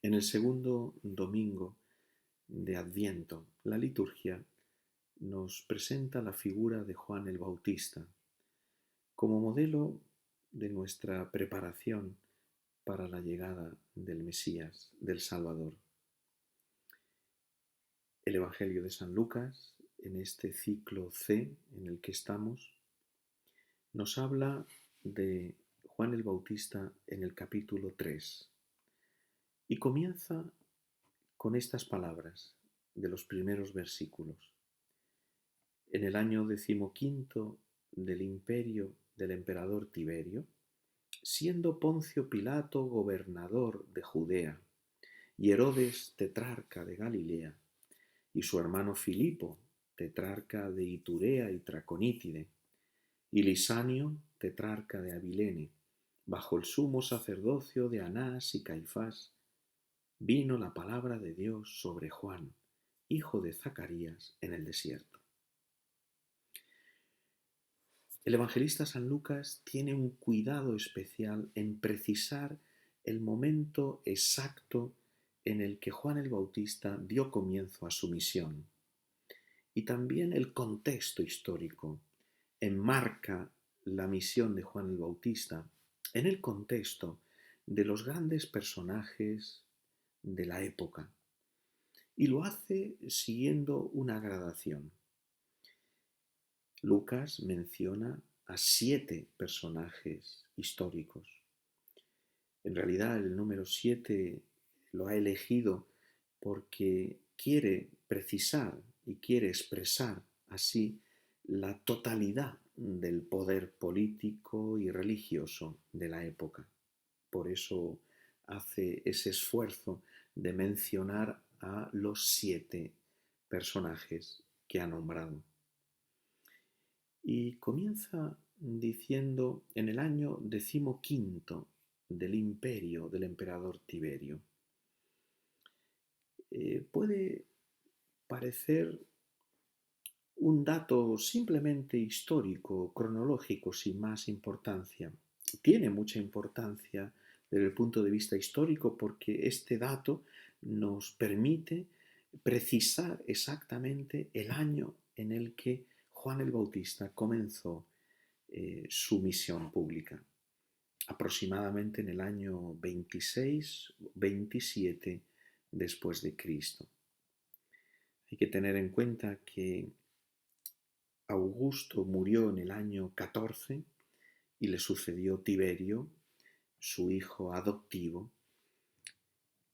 En el segundo domingo de Adviento, la liturgia nos presenta la figura de Juan el Bautista como modelo de nuestra preparación para la llegada del Mesías, del Salvador. El Evangelio de San Lucas, en este ciclo C en el que estamos, nos habla de Juan el Bautista en el capítulo 3 y comienza con estas palabras de los primeros versículos. En el año 15 del imperio del emperador Tiberio, siendo Poncio Pilato gobernador de Judea y Herodes tetrarca de Galilea y su hermano Filipo tetrarca de Iturea y Traconítide y Lisanio tetrarca de Abilene, bajo el sumo sacerdocio de Anás y Caifás, vino la palabra de Dios sobre Juan, hijo de Zacarías, en el desierto. El evangelista San Lucas tiene un cuidado especial en precisar el momento exacto en el que Juan el Bautista dio comienzo a su misión y también el contexto histórico enmarca la misión de Juan el Bautista en el contexto de los grandes personajes de la época y lo hace siguiendo una gradación. Lucas menciona a 7 personajes históricos. En realidad el número 7 lo ha elegido porque quiere precisar y quiere expresar así la totalidad del poder político y religioso de la época. Por eso hace ese esfuerzo de mencionar a los 7 personajes que ha nombrado. Y comienza diciendo en el año 15 del imperio del emperador Tiberio. Puede parecer un dato simplemente histórico, cronológico, sin más importancia. Tiene mucha importancia desde el punto de vista histórico porque este dato nos permite precisar exactamente el año en el que Juan el Bautista comenzó su misión pública, aproximadamente en el año 26-27 después de Cristo. Hay que tener en cuenta que Augusto murió en el año 14 y le sucedió Tiberio, su hijo adoptivo,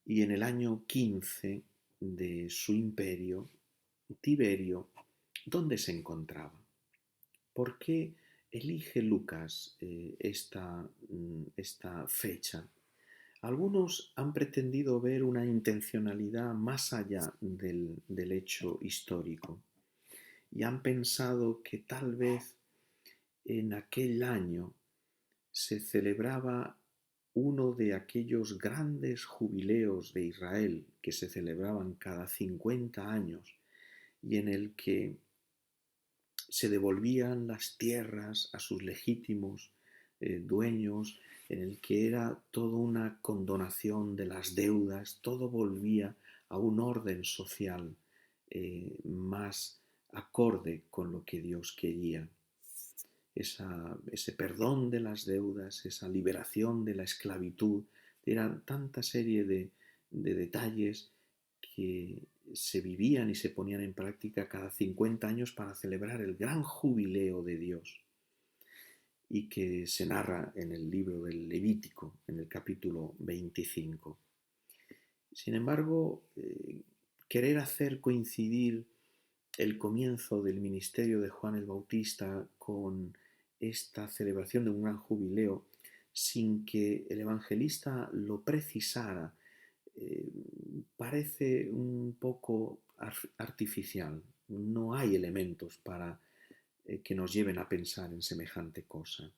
y en el año 15 de su imperio, Tiberio, ¿dónde se encontraba? ¿Por qué elige Lucas esta fecha? Algunos han pretendido ver una intencionalidad más allá del hecho histórico y han pensado que tal vez en aquel año se celebraba uno de aquellos grandes jubileos de Israel que se celebraban cada 50 años y en el que se devolvían las tierras a sus legítimos dueños, en el que era toda una condonación de las deudas, todo volvía a un orden social más acorde con lo que Dios quería. Ese perdón de las deudas, esa liberación de la esclavitud, eran tanta serie de detalles que se vivían y se ponían en práctica cada 50 años para celebrar el gran jubileo de Dios y que se narra en el libro del Levítico, en el capítulo 25. Sin embargo, querer hacer coincidir el comienzo del ministerio de Juan el Bautista con esta celebración de un gran jubileo sin que el evangelista lo precisara parece un poco artificial. No hay elementos para que nos lleven a pensar en semejante cosa.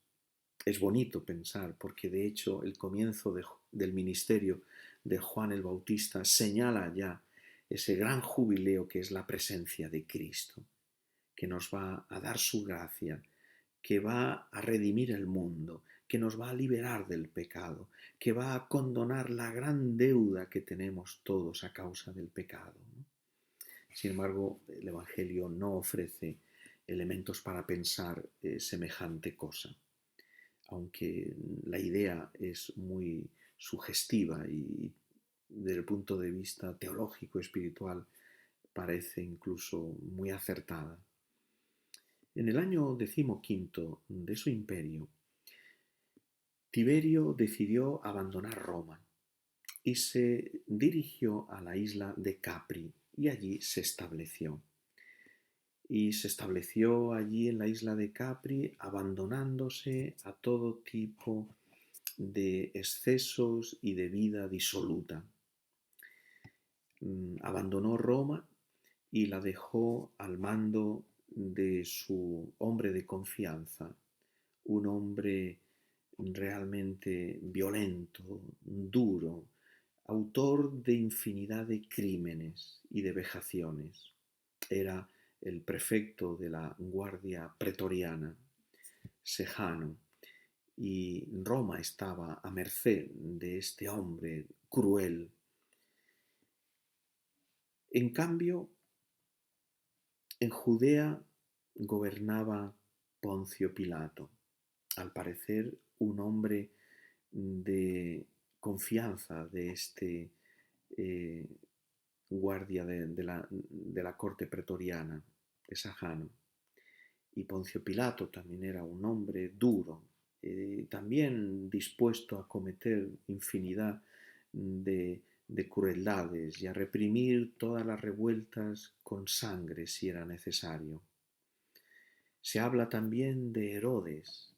Es bonito pensar porque de hecho el comienzo del ministerio de Juan el Bautista señala ya ese gran jubileo que es la presencia de Cristo, que nos va a dar su gracia, que va a redimir el mundo, que nos va a liberar del pecado, que va a condonar la gran deuda que tenemos todos a causa del pecado, ¿no? Sin embargo, el Evangelio no ofrece elementos para pensar semejante cosa, aunque la idea es muy sugestiva y desde el punto de vista teológico, espiritual, parece incluso muy acertada. En el año 15 de su imperio, Tiberio decidió abandonar Roma y se dirigió a la isla de Capri y allí se estableció. Y se estableció allí en la isla de Capri abandonándose a todo tipo de excesos y de vida disoluta. Abandonó Roma y la dejó al mando de su hombre de confianza, un hombre realmente violento, duro, autor de infinidad de crímenes y de vejaciones. Era el prefecto de la Guardia Pretoriana, Sejano, y Roma estaba a merced de este hombre cruel. En cambio, en Judea gobernaba Poncio Pilato, al parecer un hombre de confianza de este eh, guardia de la corte pretoriana, de Sajano. Y Poncio Pilato también era un hombre duro, también dispuesto a cometer infinidad de crueldades y a reprimir todas las revueltas con sangre si era necesario. Se habla también de Herodes,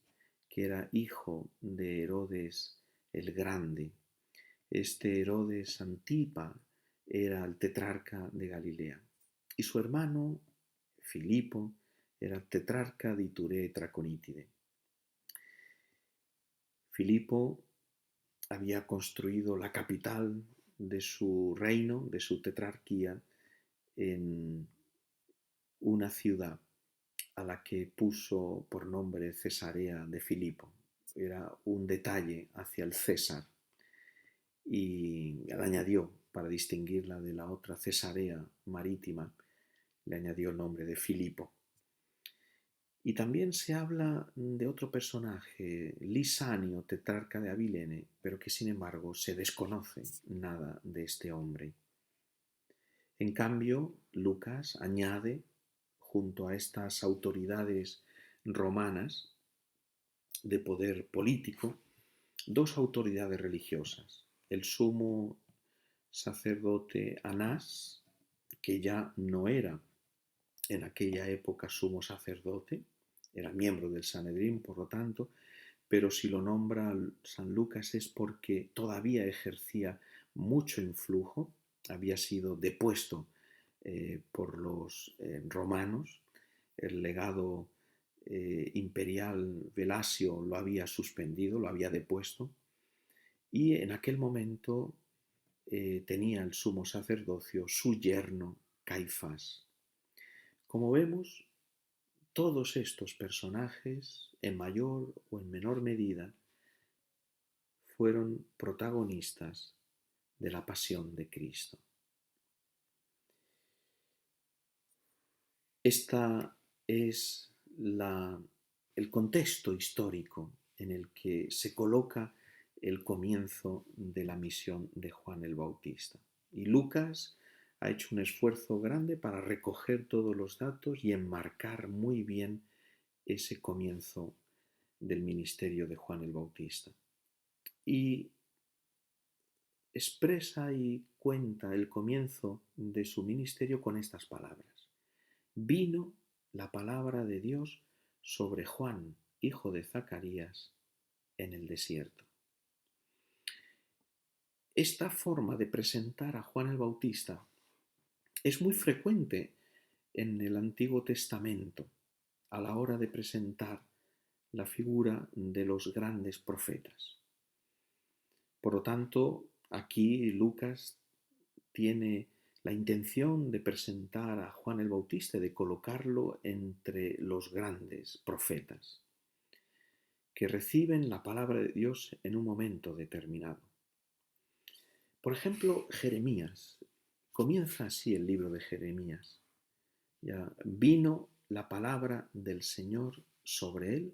que era hijo de Herodes el Grande. Este Herodes Antipa era el tetrarca de Galilea y su hermano Filipo era el tetrarca de Iturea y Traconítide. Filipo había construido la capital de su reino, de su tetrarquía, en una ciudad a la que puso por nombre Cesarea de Filipo. Era un detalle hacia el César y le añadió, para distinguirla de la otra Cesarea marítima, le añadió el nombre de Filipo. Y también se habla de otro personaje, Lisanio, tetrarca de Abilene, pero que sin embargo se desconoce nada de este hombre. En cambio, Lucas añade, junto a estas autoridades romanas de poder político, dos autoridades religiosas. El sumo sacerdote Anás, que ya no era en aquella época sumo sacerdote, era miembro del Sanedrín, por lo tanto, pero si lo nombra San Lucas es porque todavía ejercía mucho influjo, había sido depuesto por los romanos, el legado imperial Velasio lo había suspendido, lo había depuesto, y en aquel momento tenía el sumo sacerdocio su yerno Caifás. Como vemos, todos estos personajes, en mayor o en menor medida, fueron protagonistas de la pasión de Cristo. Esta es el contexto histórico en el que se coloca el comienzo de la misión de Juan el Bautista. Y Lucas ha hecho un esfuerzo grande para recoger todos los datos y enmarcar muy bien ese comienzo del ministerio de Juan el Bautista. Y expresa y cuenta el comienzo de su ministerio con estas palabras. Vino la palabra de Dios sobre Juan, hijo de Zacarías, en el desierto. Esta forma de presentar a Juan el Bautista es muy frecuente en el Antiguo Testamento a la hora de presentar la figura de los grandes profetas. Por lo tanto, aquí Lucas tiene la intención de presentar a Juan el Bautista, de colocarlo entre los grandes profetas. que reciben la palabra de Dios en un momento determinado. Por ejemplo, Jeremías. Comienza así el libro de Jeremías. Ya vino la palabra del Señor sobre él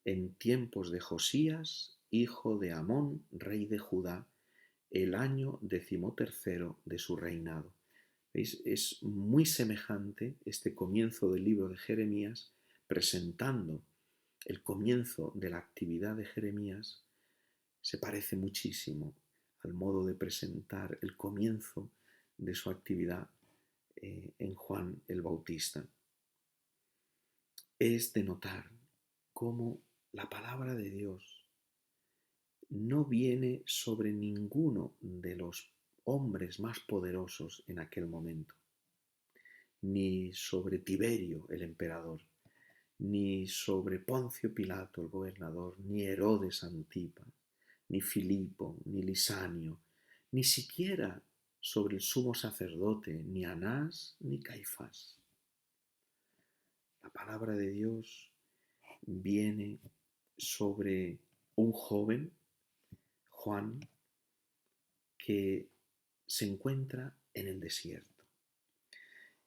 en tiempos de Josías, hijo de Amón, rey de Judá, el año 13º de su reinado. ¿Veis? Es muy semejante este comienzo del libro de Jeremías, presentando el comienzo de la actividad de Jeremías. Se parece muchísimo al modo de presentar el comienzo de su actividad en Juan el Bautista. Es de notar cómo la palabra de Dios no viene sobre ninguno de los hombres más poderosos en aquel momento, ni sobre Tiberio el emperador, ni sobre Poncio Pilato el gobernador, ni Herodes Antipas, ni Filipo, ni Lisanio, ni siquiera sobre el sumo sacerdote, ni Anás, ni Caifás. La palabra de Dios viene sobre un joven, Juan, que se encuentra en el desierto.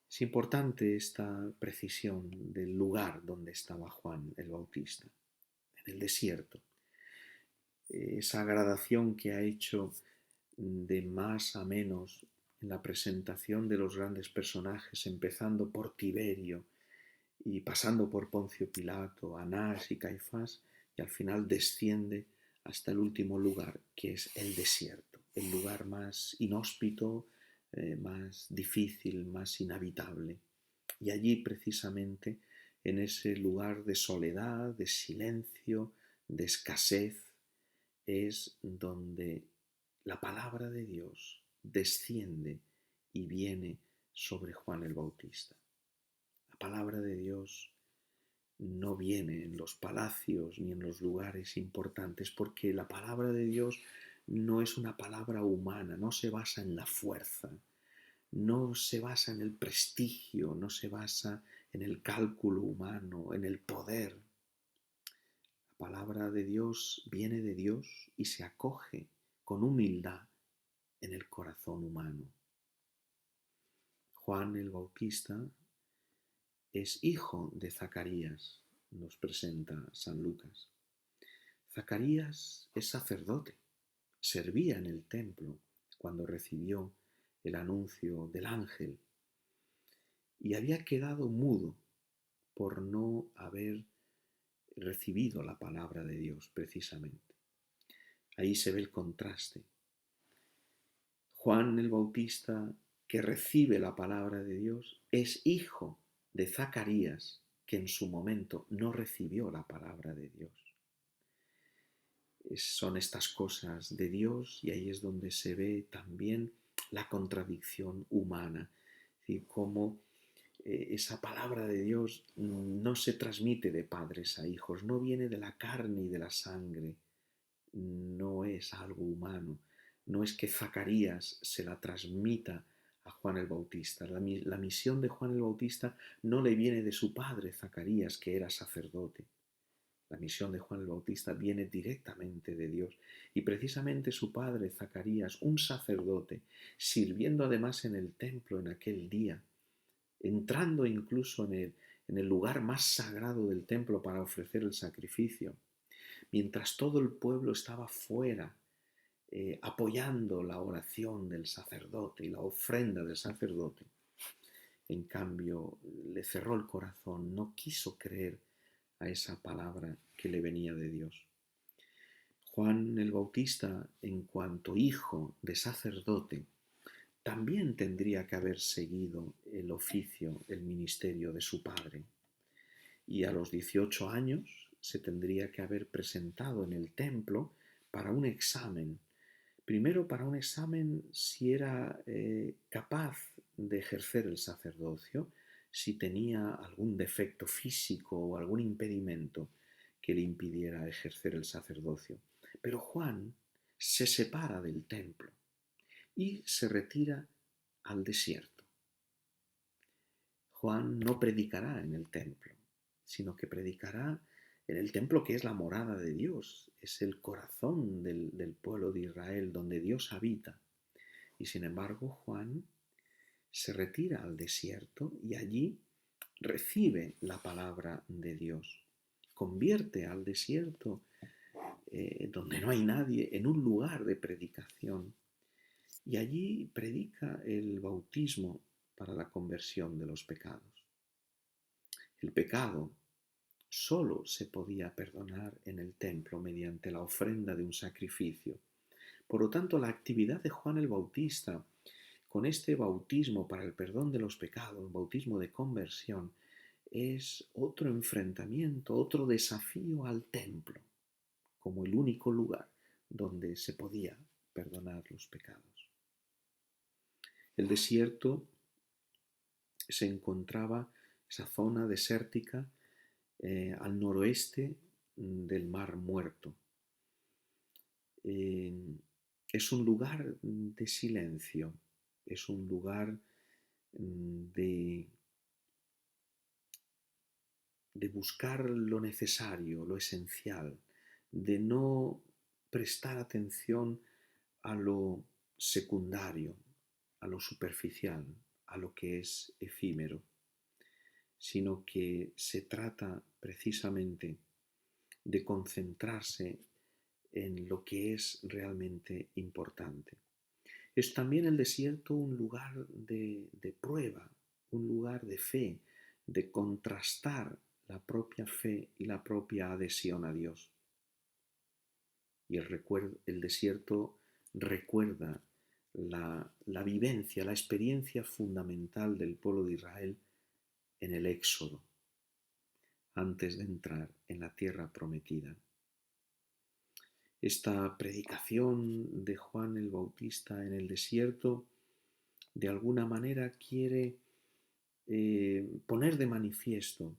Es importante esta precisión del lugar donde estaba Juan el Bautista, en el desierto. Esa gradación que ha hecho de más a menos en la presentación de los grandes personajes, empezando por Tiberio y pasando por Poncio Pilato, Anás y Caifás, y al final desciende hasta el último lugar, que es el desierto, el lugar más inhóspito, más difícil, más inhabitable. Y allí precisamente, en ese lugar de soledad, de silencio, de escasez, es donde la palabra de Dios desciende y viene sobre Juan el Bautista. La palabra de Dios no viene en los palacios ni en los lugares importantes, porque la palabra de Dios no es una palabra humana, no se basa en la fuerza, no se basa en el prestigio, no se basa en el cálculo humano, en el poder. La palabra de Dios viene de Dios y se acoge con humildad en el corazón humano. Juan el Bautista es hijo de Zacarías, nos presenta San Lucas. Zacarías es sacerdote, servía en el templo cuando recibió el anuncio del ángel y había quedado mudo por no haber recibido la palabra de Dios precisamente. Ahí se ve el contraste. Juan el Bautista, que recibe la palabra de Dios, es hijo de Zacarías, que en su momento no recibió la palabra de Dios. Son estas cosas de Dios y ahí es donde se ve también la contradicción humana, es decir, cómo esa palabra de Dios no se transmite de padres a hijos, no viene de la carne y de la sangre, no es algo humano, no es que Zacarías se la transmita a Juan el Bautista. La misión de Juan el Bautista no le viene de su padre Zacarías, que era sacerdote. La misión de Juan el Bautista viene directamente de Dios. Y precisamente su padre Zacarías, un sacerdote, sirviendo además en el templo en aquel día, entrando incluso en el lugar más sagrado del templo para ofrecer el sacrificio, mientras todo el pueblo estaba fuera, apoyando la oración del sacerdote y la ofrenda del sacerdote. En cambio, le cerró el corazón, no quiso creer a esa palabra que le venía de Dios. Juan el Bautista, en cuanto hijo de sacerdote, también tendría que haber seguido el oficio, el ministerio de su padre. Y a los 18 años se tendría que haber presentado en el templo para un examen. Primero para un examen si era capaz de ejercer el sacerdocio, si tenía algún defecto físico o algún impedimento que le impidiera ejercer el sacerdocio. Pero Juan se separa del templo y se retira al desierto. Juan no predicará en el templo, sino que predicará en el templo que es la morada de Dios, es el corazón del pueblo de Israel, donde Dios habita. Y sin embargo, Juan se retira al desierto y allí recibe la palabra de Dios. Convierte al desierto, donde no hay nadie, en un lugar de predicación. Y allí predica el bautismo para la conversión de los pecados. El pecado solo se podía perdonar en el templo mediante la ofrenda de un sacrificio. Por lo tanto, la actividad de Juan el Bautista con este bautismo para el perdón de los pecados, bautismo de conversión, es otro enfrentamiento, otro desafío al templo, como el único lugar donde se podía perdonar los pecados. El desierto se encontraba, esa zona desértica, al noroeste del Mar Muerto. Es un lugar de silencio, es un lugar de buscar lo necesario, lo esencial, de no prestar atención a lo secundario, a lo superficial, a lo que es efímero, sino que se trata precisamente de concentrarse en lo que es realmente importante. Es también el desierto un lugar de prueba, un lugar de fe, de contrastar la propia fe y la propia adhesión a Dios. Y el desierto recuerda la vivencia, la experiencia fundamental del pueblo de Israel en el Éxodo, antes de entrar en la tierra prometida. Esta predicación de Juan el Bautista en el desierto de alguna manera quiere poner de manifiesto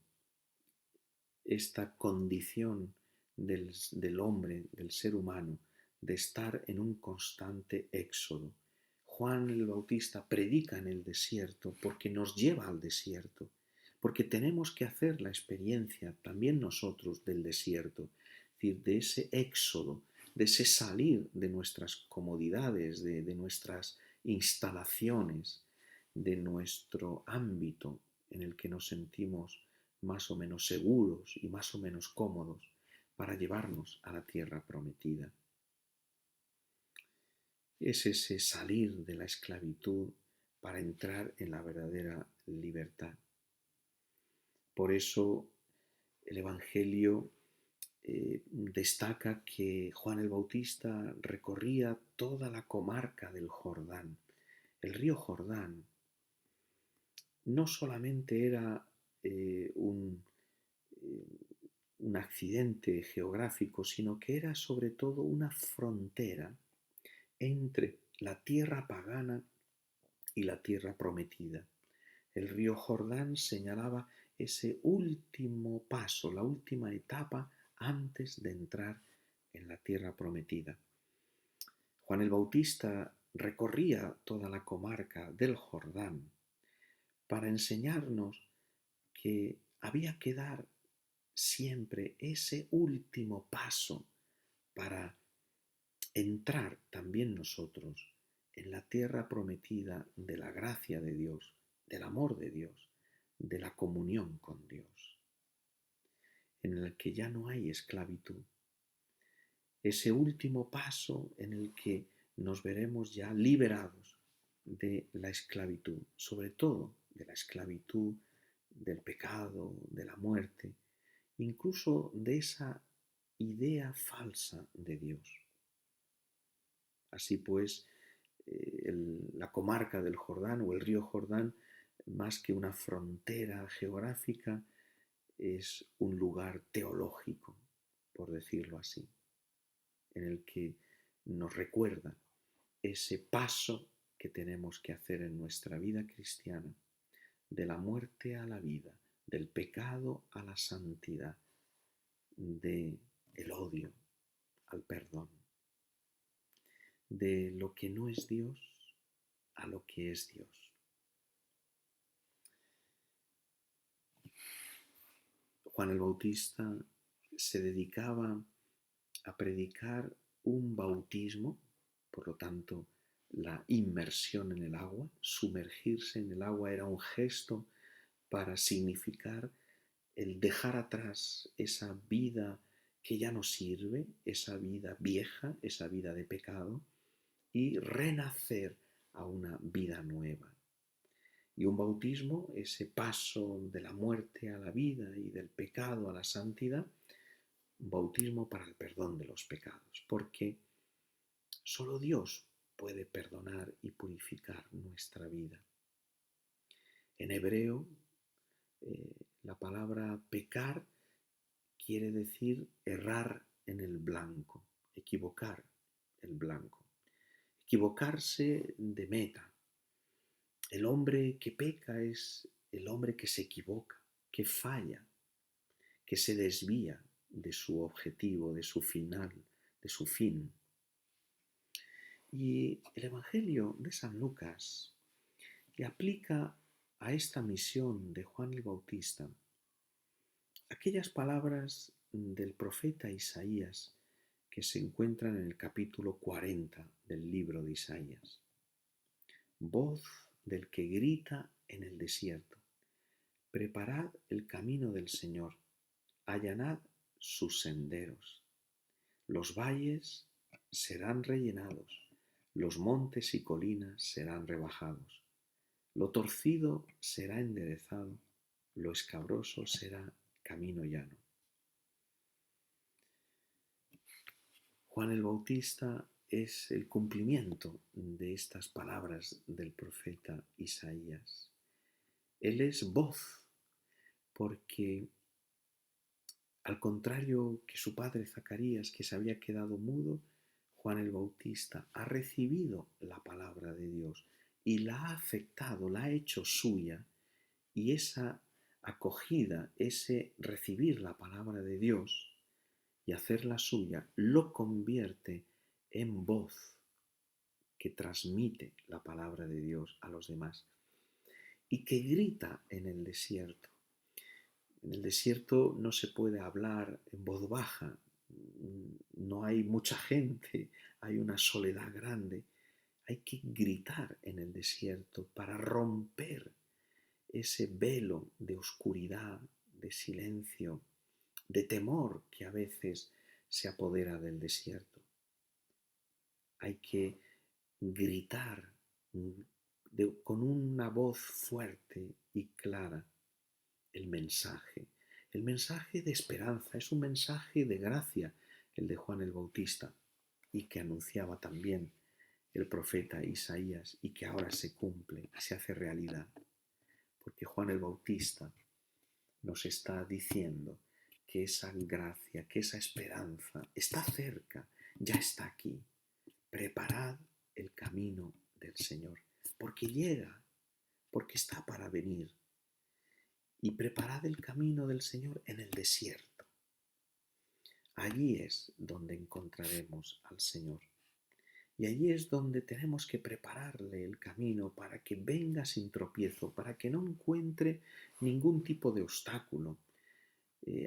esta condición del hombre, del ser humano, de estar en un constante éxodo. Juan el Bautista predica en el desierto porque nos lleva al desierto, porque tenemos que hacer la experiencia también nosotros del desierto, es decir, de ese éxodo, de ese salir de nuestras comodidades, de nuestras instalaciones, de nuestro ámbito en el que nos sentimos más o menos seguros y más o menos cómodos para llevarnos a la tierra prometida. Es ese salir de la esclavitud para entrar en la verdadera libertad. Por eso el Evangelio destaca que Juan el Bautista recorría toda la comarca del Jordán. El río Jordán no solamente era un accidente geográfico, sino que era sobre todo una frontera entre la tierra pagana y la tierra prometida. El río Jordán señalaba ese último paso, la última etapa antes de entrar en la tierra prometida. Juan el Bautista recorría toda la comarca del Jordán para enseñarnos que había que dar siempre ese último paso para entrar también nosotros en la tierra prometida de la gracia de Dios, del amor de Dios, de la comunión con Dios, en el que ya no hay esclavitud. Ese último paso en el que nos veremos ya liberados de la esclavitud, sobre todo de la esclavitud del pecado, de la muerte, incluso de esa idea falsa de Dios. Así pues, la comarca del Jordán o el río Jordán, más que una frontera geográfica, es un lugar teológico, por decirlo así, en el que nos recuerda ese paso que tenemos que hacer en nuestra vida cristiana, de la muerte a la vida, del pecado a la santidad, del odio al perdón, de lo que no es Dios a lo que es Dios. Juan el Bautista se dedicaba a predicar un bautismo, por lo tanto, la inmersión en el agua, sumergirse en el agua era un gesto para significar el dejar atrás esa vida que ya no sirve, esa vida vieja, esa vida de pecado, y renacer a una vida nueva. Y un bautismo, ese paso de la muerte a la vida y del pecado a la santidad, un bautismo para el perdón de los pecados, porque solo Dios puede perdonar y purificar nuestra vida. En hebreo, la palabra pecar quiere decir errar en el blanco, equivocar el blanco, equivocarse de meta. El hombre que peca es el hombre que se equivoca, que falla, que se desvía de su objetivo, de su final, de su fin. Y el Evangelio de San Lucas le aplica a esta misión de Juan el Bautista aquellas palabras del profeta Isaías que se encuentran en el capítulo 40 del libro de Isaías. Voz del que grita en el desierto: preparad el camino del Señor, allanad sus senderos. Los valles serán rellenados, los montes y colinas serán rebajados. Lo torcido será enderezado, lo escabroso será camino llano. Juan el Bautista es el cumplimiento de estas palabras del profeta Isaías. Él es voz, porque al contrario que su padre Zacarías, que se había quedado mudo, Juan el Bautista ha recibido la palabra de Dios y la ha aceptado, la ha hecho suya, y esa acogida, ese recibir la palabra de Dios y hacerla suya, lo convierte en voz que transmite la palabra de Dios a los demás y que grita en el desierto. En el desierto no se puede hablar en voz baja, no hay mucha gente, hay una soledad grande. Hay que gritar en el desierto para romper ese velo de oscuridad, de silencio, de temor que a veces se apodera del desierto. Hay que gritar con una voz fuerte y clara el mensaje de esperanza, es un mensaje de gracia el de Juan el Bautista y que anunciaba también el profeta Isaías y que ahora se cumple y se hace realidad, porque Juan el Bautista nos está diciendo que esa gracia, que esa esperanza está cerca, ya está aquí. Preparad el camino del Señor, porque llega, porque está para venir. Y preparad el camino del Señor en el desierto. Allí es donde encontraremos al Señor. Y allí es donde tenemos que prepararle el camino para que venga sin tropiezo, para que no encuentre ningún tipo de obstáculo.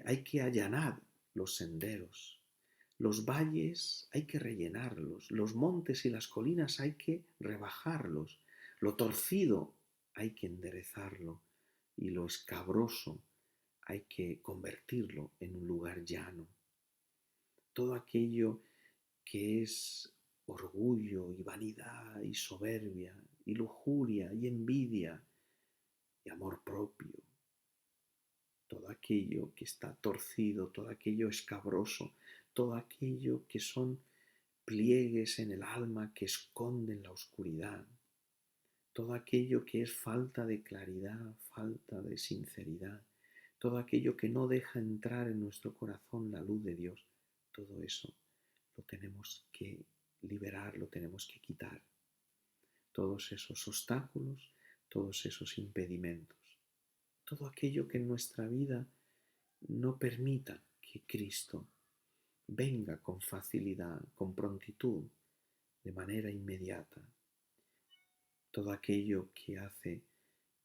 Hay que allanar los senderos. Los valles hay que rellenarlos. Los montes y las colinas hay que rebajarlos. Lo torcido hay que enderezarlo. Y lo escabroso hay que convertirlo en un lugar llano. Todo aquello que es orgullo y vanidad y soberbia y lujuria y envidia y amor propio, todo aquello que está torcido, todo aquello escabroso, todo aquello que son pliegues en el alma que esconden la oscuridad, todo aquello que es falta de claridad, falta de sinceridad, todo aquello que no deja entrar en nuestro corazón la luz de Dios, todo eso lo tenemos que liberar, lo tenemos que quitar. Todos esos obstáculos, todos esos impedimentos, todo aquello que en nuestra vida no permita que Cristo venga con facilidad, con prontitud, de manera inmediata. Todo aquello que hace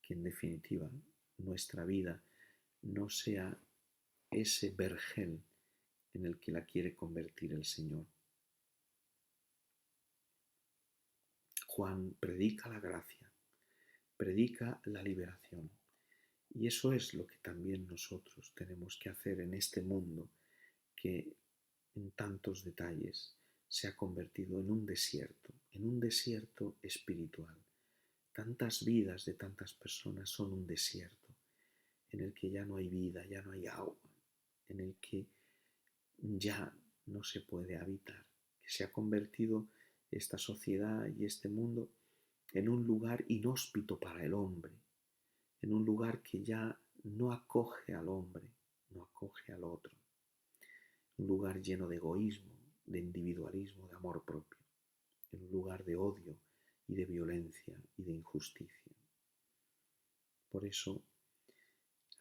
que en definitiva nuestra vida no sea ese vergel en el que la quiere convertir el Señor. Juan predica la gracia, predica la liberación. Y eso es lo que también nosotros tenemos que hacer en este mundo que en tantos detalles se ha convertido en un desierto espiritual. Tantas vidas de tantas personas son un desierto en el que ya no hay vida, ya no hay agua, en el que ya no se puede habitar, que se ha convertido esta sociedad y este mundo en un lugar inhóspito para el hombre, en un lugar que ya no acoge al hombre, no acoge al otro, un lugar lleno de egoísmo, de individualismo, de amor propio, en un lugar de odio y de violencia y de injusticia. Por eso,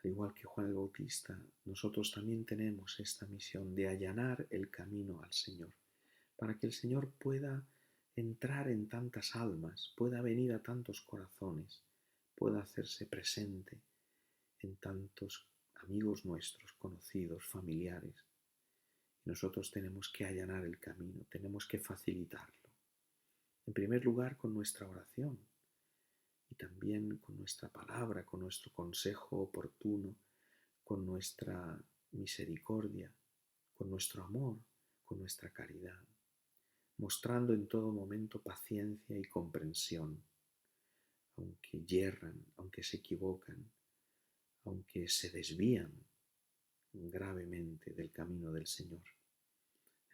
al igual que Juan el Bautista, nosotros también tenemos esta misión de allanar el camino al Señor, para que el Señor pueda entrar en tantas almas, pueda venir a tantos corazones, pueda hacerse presente en tantos amigos nuestros, conocidos, familiares. Y nosotros tenemos que allanar el camino, tenemos que facilitarlo. En primer lugar, con nuestra oración y también con nuestra palabra, con nuestro consejo oportuno, con nuestra misericordia, con nuestro amor, con nuestra caridad, mostrando en todo momento paciencia y comprensión, aunque yerran, aunque se equivocan, aunque se desvían gravemente del camino del Señor.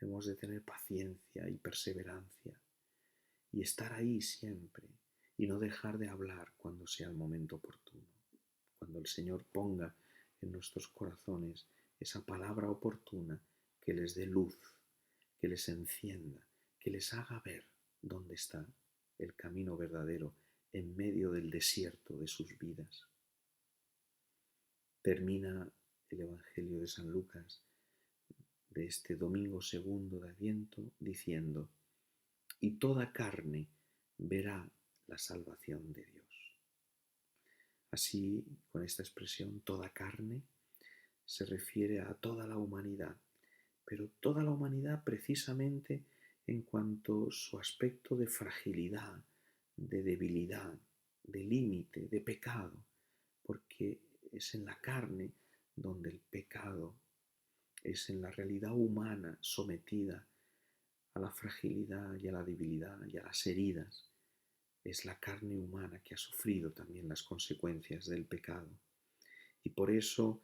Hemos de tener paciencia y perseverancia y estar ahí siempre y no dejar de hablar cuando sea el momento oportuno. Cuando el Señor ponga en nuestros corazones esa palabra oportuna que les dé luz, que les encienda, que les haga ver dónde está el camino verdadero en medio del desierto de sus vidas. Termina el Evangelio de San Lucas de este domingo segundo de Adviento diciendo: y toda carne verá la salvación de Dios. Así, con esta expresión, toda carne se refiere a toda la humanidad, pero toda la humanidad precisamente en cuanto a su aspecto de fragilidad, de debilidad, de límite, de pecado, porque es en la carne donde el pecado es en la realidad humana sometida a la fragilidad y a la debilidad y a las heridas. Es la carne humana que ha sufrido también las consecuencias del pecado. Y por eso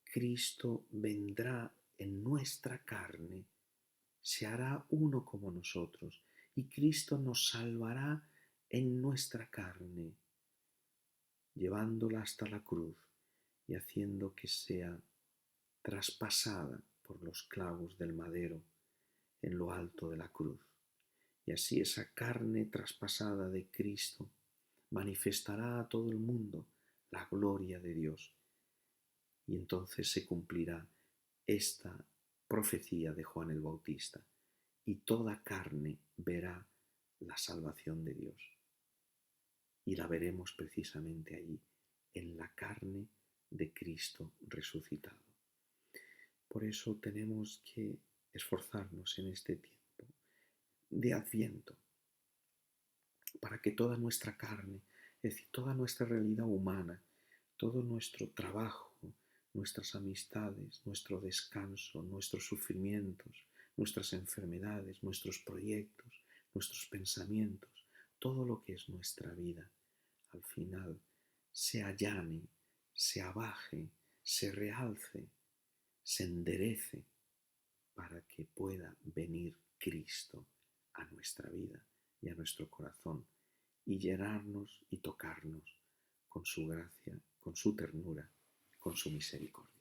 Cristo vendrá en nuestra carne, se hará uno como nosotros, y Cristo nos salvará en nuestra carne, llevándola hasta la cruz y haciendo que sea traspasada por los clavos del madero en lo alto de la cruz. Y así esa carne traspasada de Cristo manifestará a todo el mundo la gloria de Dios. Y entonces se cumplirá esta profecía de Juan el Bautista, y toda carne verá la salvación de Dios. Y la veremos precisamente allí, en la carne de Cristo resucitado. Por eso tenemos que esforzarnos en este tiempo de Adviento, para que toda nuestra carne, es decir, toda nuestra realidad humana, todo nuestro trabajo, nuestras amistades, nuestro descanso, nuestros sufrimientos, nuestras enfermedades, nuestros proyectos, nuestros pensamientos, todo lo que es nuestra vida, al final se allane, se abaje, se realce, se enderece, para que pueda venir Cristo a nuestra vida y a nuestro corazón y llenarnos y tocarnos con su gracia, con su ternura, con su misericordia.